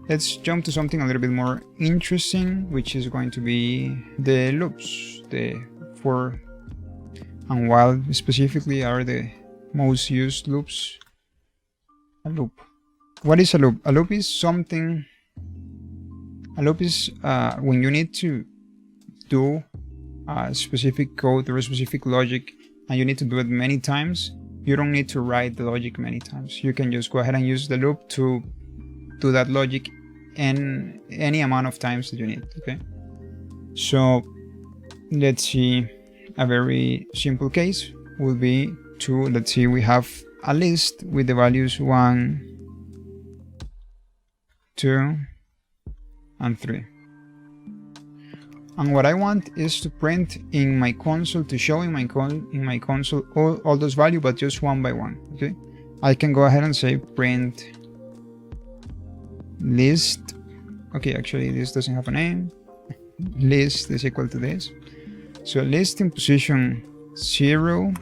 Let's jump to something a little bit more interesting, which is going to be the loops. The for and while specifically are the most used loops. A loop. What is a loop? A loop is something. A loop is when you need to do a specific code or a specific logic and you need to do it many times. You don't need to write the logic many times. You can just go ahead and use the loop to do that logic in any amount of times that you need. Okay, so let's see, a very simple case will be to, let's see, we have a list with the values 1, 2 and 3, and what I want is to print in my console, to show in my console all those values, but just one by one. Okay, I can go ahead and say print list. Okay, actually this doesn't have a name. List is equal to this, so list in position 0,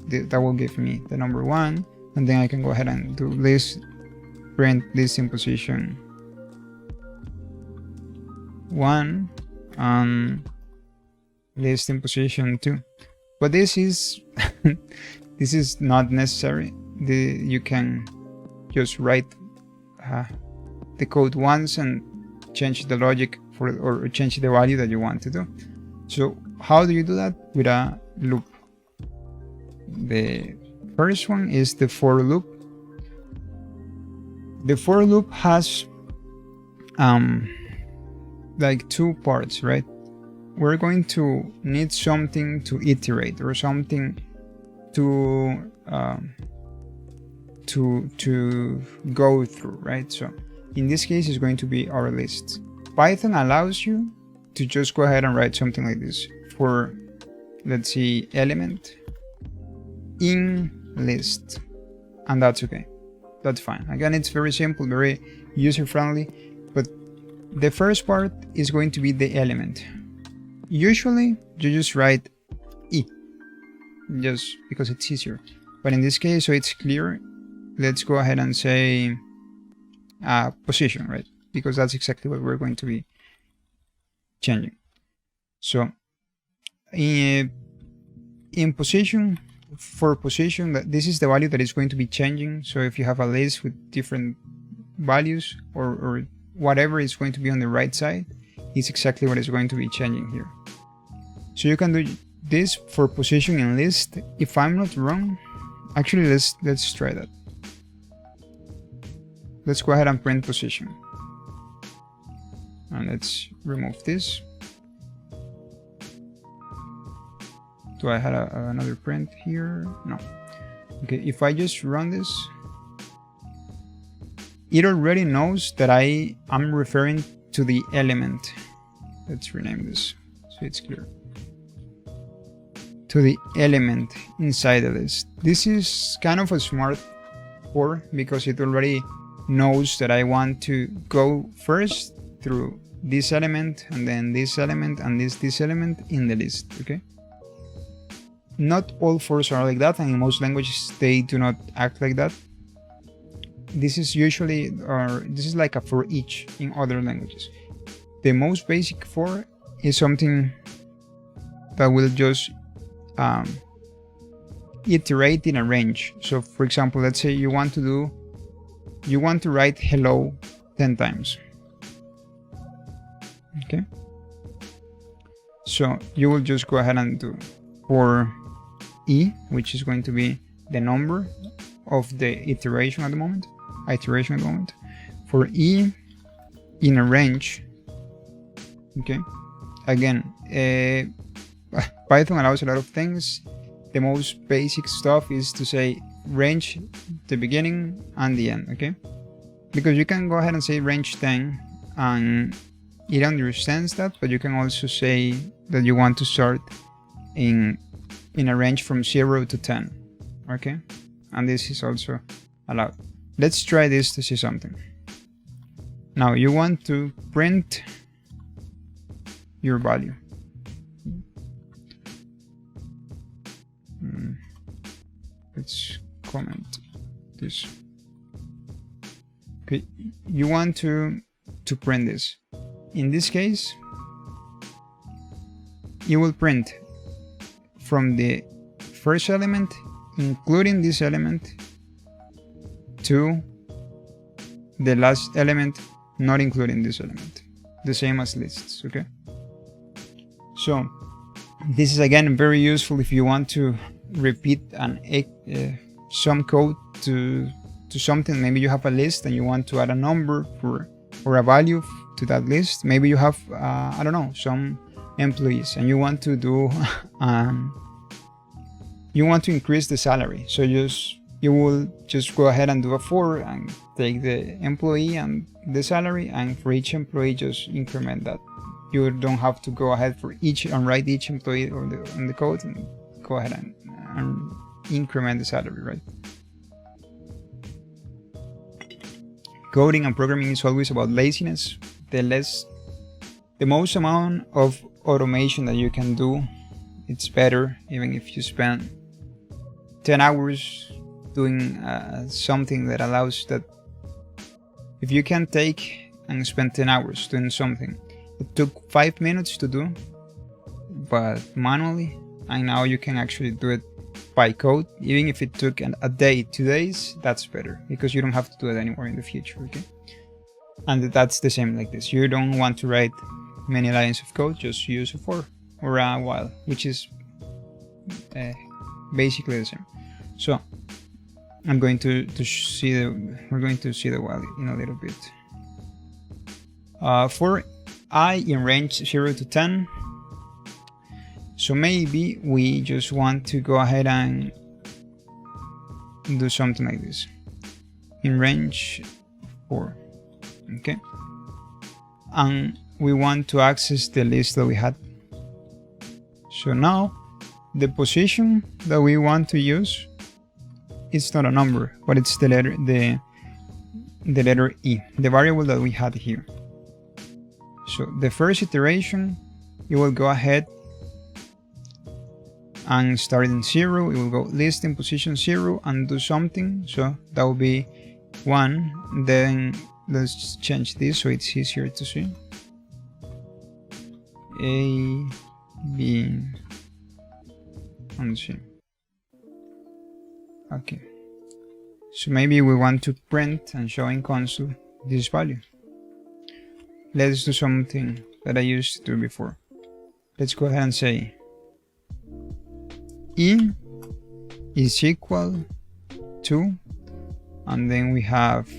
that will give me the number 1, and then I can go ahead and do list, print list in position 1 and list in position 2. But this is this is not necessary. You can just write the code once and change the logic for, or change the value that you want to do. So how do you do that? With a loop. The first one is the for loop. The for loop has like two parts, right? We're going to need something to iterate, or something to go through, right? So in this case, it's going to be our list. Python allows you to just go ahead and write something like this for, let's see, element in list, and that's okay. That's fine. Again, it's very simple, very user-friendly, but the first part is going to be the element. Usually, you just write E, just because it's easier. But in this case, so it's clear, let's go ahead and say position, right? Because that's exactly what we're going to be changing. So in position, for position, that this is the value that is going to be changing. So if you have a list with different values, or whatever is going to be on the right side, is exactly what is going to be changing here. So you can do this for position in list. If I'm not wrong, actually let's try that. Let's go ahead and print position, and let's remove this. Do I have another print here? No. Okay, if I just run this, it already knows that I am referring to the element. Let's rename this so it's clear. To the element inside the list. This is kind of a smart for, because it already knows that I want to go first through this element, and then this element, and this element in the list. Okay. Not all fors are like that, and in most languages they do not act like that. This is usually, or this is like a for each in other languages. The most basic for is something that will just iterate in a range. So for example, let's say you want to write hello 10 times. Okay. So you will just go ahead and do for E, which is going to be the number of the iteration at the moment. For E in a range. Okay. Again, Python allows a lot of things. The most basic stuff is to say range the beginning and the end. Okay. Because you can go ahead and say range 10 and it understands that, but you can also say that you want to start in a range from 0 to 10. Okay. And this is also allowed. Let's try this to see something. Now you want to print your value. Let's comment this. Okay, you want to print this. In this case, you will print from the first element, including this element, to the last element, not including this element. The same as lists, okay? So this is again very useful if you want to repeat some code to something. Maybe you have a list and you want to add a number or a value to that list. Maybe you have I don't know, some employees and you want to do you want to increase the salary. So you will just go ahead and do a for and take the employee and the salary, and for each employee just increment that. You don't have to go ahead for each and write each employee or in the code and go ahead and increment the salary, right? Coding and programming is always about laziness. The most amount of automation that you can do, it's better, even if you spend 10 hours doing something that allows that. If you can take and spend 10 hours doing something it took 5 minutes to do, but manually, and now you can actually do it by code. Even if it took a day, 2 days, that's better because you don't have to do it anymore in the future, okay? And that's the same like this. You don't want to write many lines of code, just use a for or a while, which is basically the same. So I'm going to see we're going to see the while in a little bit. For I in range 0 to 10. So maybe we just want to go ahead and do something like this. In range 4. Okay. And we want to access the list that we had. So now the position that we want to use, it's not a number, but it's the letter E, the variable that we had here. So the first iteration, you will go ahead and start in 0. It will go list in position 0 and do something. So that will be 1. Then let's change this so it's easier to see. A, B, and C. Okay. So maybe we want to print and show in console this value. Let's do something that I used to do before. Let's go ahead and say E is equal to, and then we have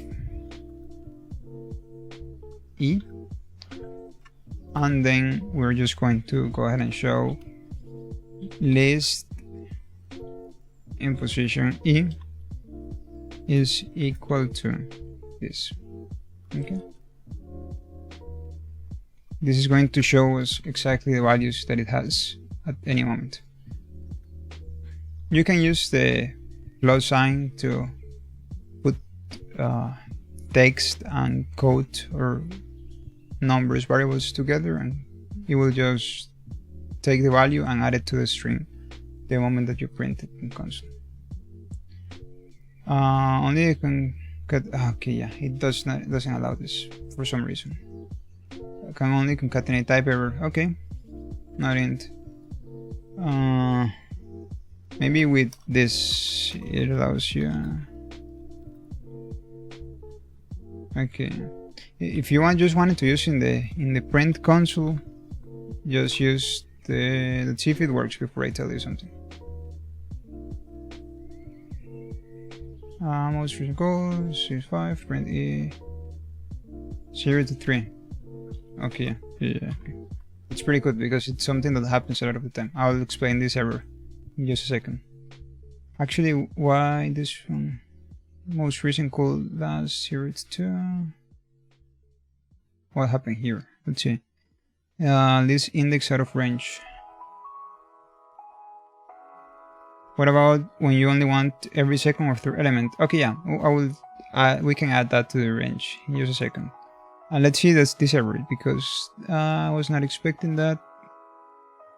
E, and then we're just going to go ahead and show list in position E is equal to this. Okay. This is going to show us exactly the values that it has at any moment. You can use the plus sign to put text and code or numbers, variables together, and it will just take the value and add it to the string the moment that you print it in console. Only you can cut. Okay, yeah, it doesn't allow this for some reason. I can only concatenate type error. Okay, not int. Maybe with this it allows you. Okay, if you just wanted to use in the print console, just use the. Let's see if it works before I tell you something. Most recent goals is 5. Print E 0 to 3. Okay, yeah. It's pretty good because it's something that happens a lot of the time. I'll explain this error in just a second. Actually, why this one? Most recent call last 0 to 2. What happened here? Let's see. This index out of range. What about when you only want every second or third element? Okay, yeah, I will. We can add that to the range in just a second. Let's see this error because I was not expecting that.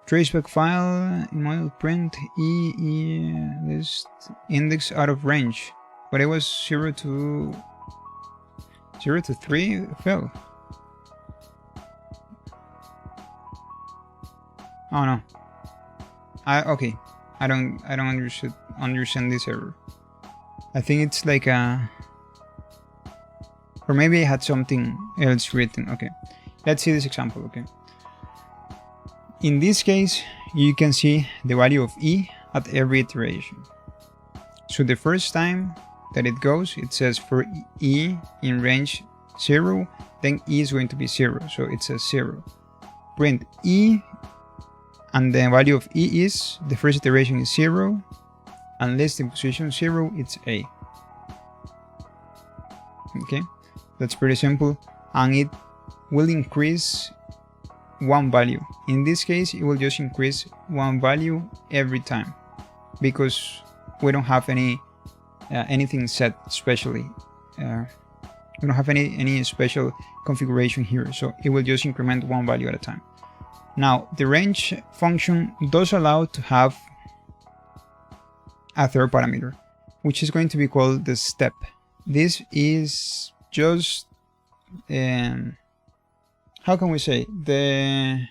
Traceback file in model print E list index out of range, but it was 0 to 0 to 3 fell. Oh no. Okay. I don't understand this error. I think it's like a, or maybe I had something else written. Okay. Let's see this example, okay? In this case, you can see the value of E at every iteration. So the first time that it goes, it says for E in range 0, then E is going to be 0, so it says 0. Print E, and the value of E is, the first iteration is 0, unless in position 0, it's A. Okay, that's pretty simple, and it will increase one value. In this case, it will just increase one value every time, because we don't have anything set specially. We don't have any special configuration here, so it will just increment one value at a time. Now, the range function does allow to have a third parameter, which is going to be called the step. This is just how can we say, the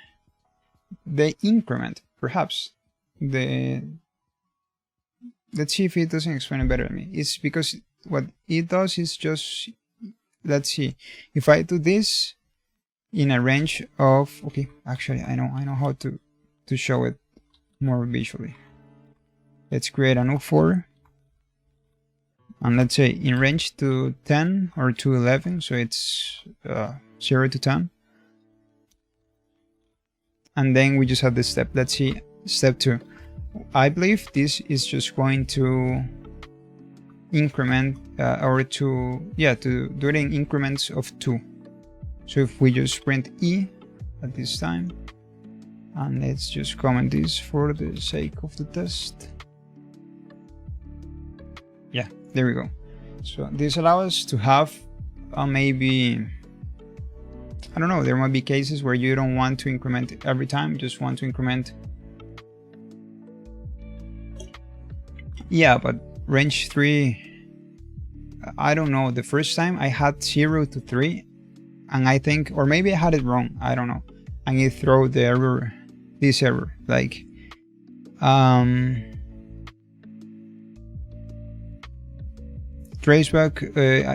increment, perhaps. Let's see if it doesn't explain it better than me. It's because what it does is just, let's see, if I do this in a range of, okay, actually I know how to show it more visually. Let's create a new for, and let's say in range to 10 or to 11, so it's 0 to 10. And then we just have this step. Let's see, step 2. I believe this is just going to increment or to do it in increments of 2. So if we just print E at this time, and let's just comment this for the sake of the test. Yeah, there we go. So this allows us to have maybe, I don't know, there might be cases where you don't want to increment every time, just want to increment. Yeah, but range 3, I don't know. The first time I had 0 to 3, and I think, or maybe I had it wrong, I don't know. And it throw the error, this error, like, traceback,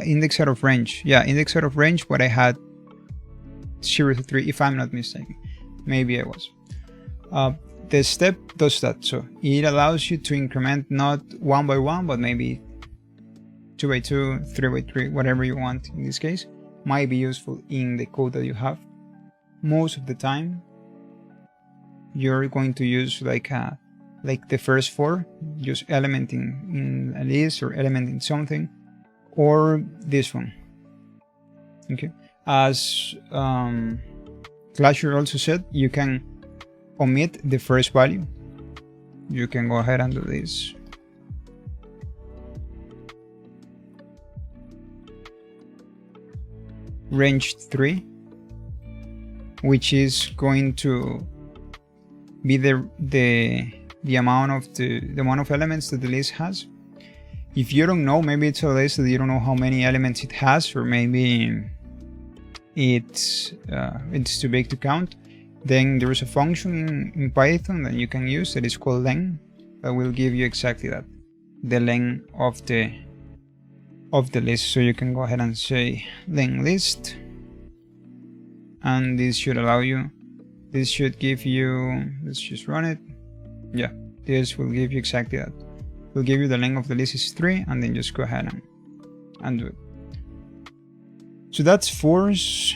index out of range. Yeah, index out of range, but I had 0 to 3, if I'm not mistaken. Maybe I was. The step does that, so it allows you to increment not 1 by 1, but maybe 2 by 2, 3 by 3, whatever you want. In this case, might be useful in the code that you have. Most of the time, you're going to use like the first 4, just elementing in a list or elementing something, or this one. Okay, as Clasher also said, you can omit the first value. You can go ahead and do this. Range 3, which is going to be the amount of elements that the list has. If you don't know, maybe it's a list that you don't know how many elements it has, or maybe it's too big to count. Then there is a function in Python that you can use that is called len, that will give you exactly that, the len of the list. So you can go ahead and say len list, and this should allow you, this should give you, let's just run it. Yeah, this will give you exactly that. It will give you the len of the list is 3, and then just go ahead and do it. So that's force.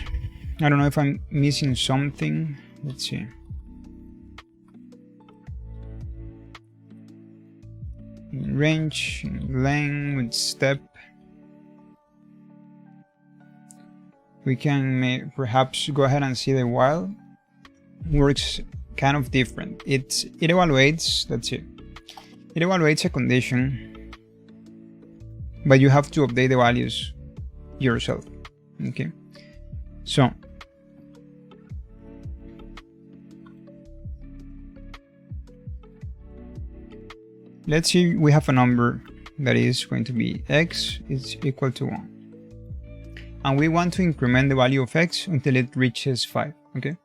I don't know if I'm missing something. Let's see. Range, len with step. We can perhaps go ahead and see the while. Works kind of different. It evaluates, let's see. It evaluates a condition, but you have to update the values yourself. Okay. So let's see, we have a number that is going to be x is equal to 1. and we want to increment the value of x until it reaches 5, okay?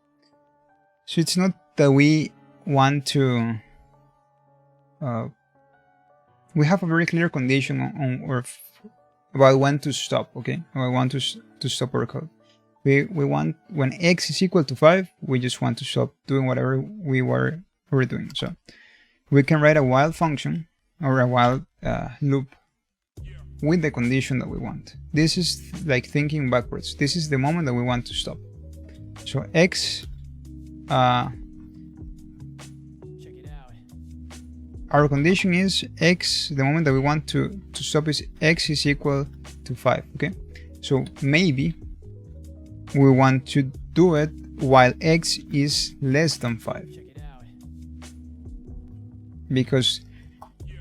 So it's not that we want to, we have a very clear condition about when to stop, okay? I want to stop our code. We want, when x is equal to 5, we just want to stop doing whatever we were doing. So we can write a while function or a while loop with the condition that we want. This is like thinking backwards. This is the moment that we want to stop. So x, our condition is x, the moment that we want to stop is x is equal to 5, okay? So maybe we want to do it while x is less than 5. Because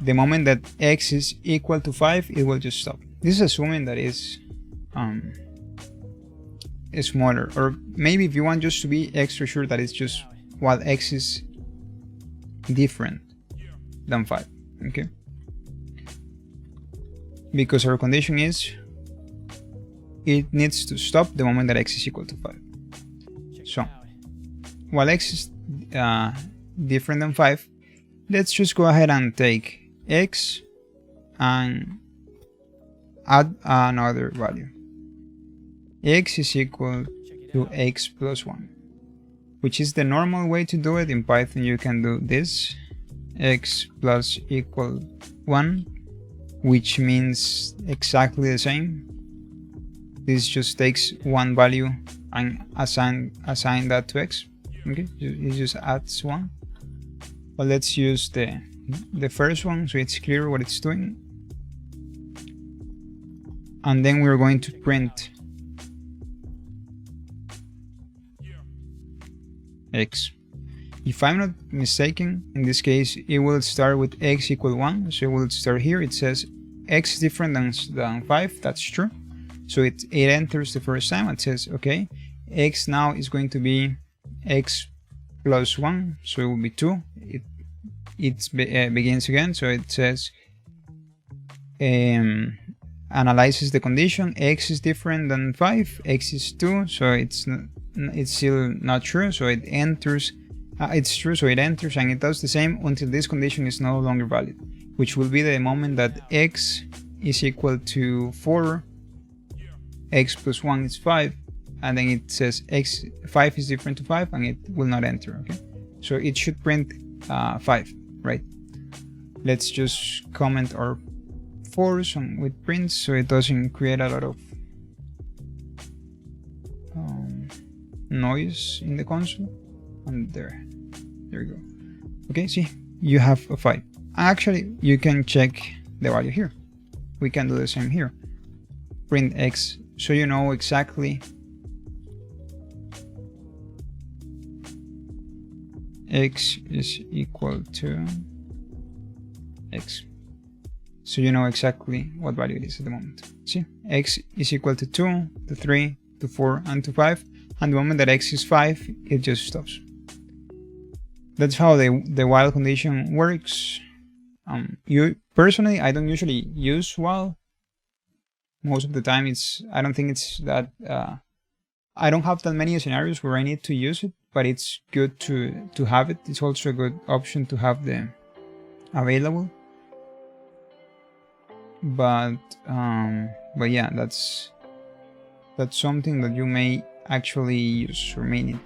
the moment that x is equal to 5, it will just stop. This is assuming that is smaller, or maybe if you want just to be extra sure that it's just while x is different than 5, okay? Because our condition is it needs to stop the moment that x is equal to 5. So while x is different than 5, let's just go ahead and take x and add another value. X is equal to x plus 1, which is the normal way to do it. In Python you can do this, x plus equal 1, which means exactly the same. This just takes one value and assign that to x, okay? It just adds 1. But let's use the first one so it's clear what it's doing. And then we're going to print x. If I'm not mistaken, in this case it will start with x equal 1, so it will start here. It says x is different than 5, that's true. So it enters the first time and says, okay, x now is going to be x plus 1, so it will be 2. It begins again, so it says analyzes the condition, x is different than 5, x is 2, so it's still not true, so it enters, it's true, so it enters, and it does the same until this condition is no longer valid, which will be the moment that x is equal to 4, x plus 1 is 5, and then it says 5 is different to 5, and it will not enter, okay? So it should print 5, right? Let's just comment our force with prints so it doesn't create a lot of noise in the console. And there you go. Okay, see, you have a 5. Actually, you can check the value here. We can do the same here. Print x, so you know exactly x is equal to x. So you know exactly what value it is at the moment. See, x is equal to 2, to 3, to 4, and to 5. And the moment that x is 5, it just stops. That's how the while condition works. Personally, I don't usually use while. Most of the time, I don't think it's that. I don't have that many scenarios where I need to use it, but it's good to have it. It's also a good option to have them available. But yeah, that's something that you may actually use or may need.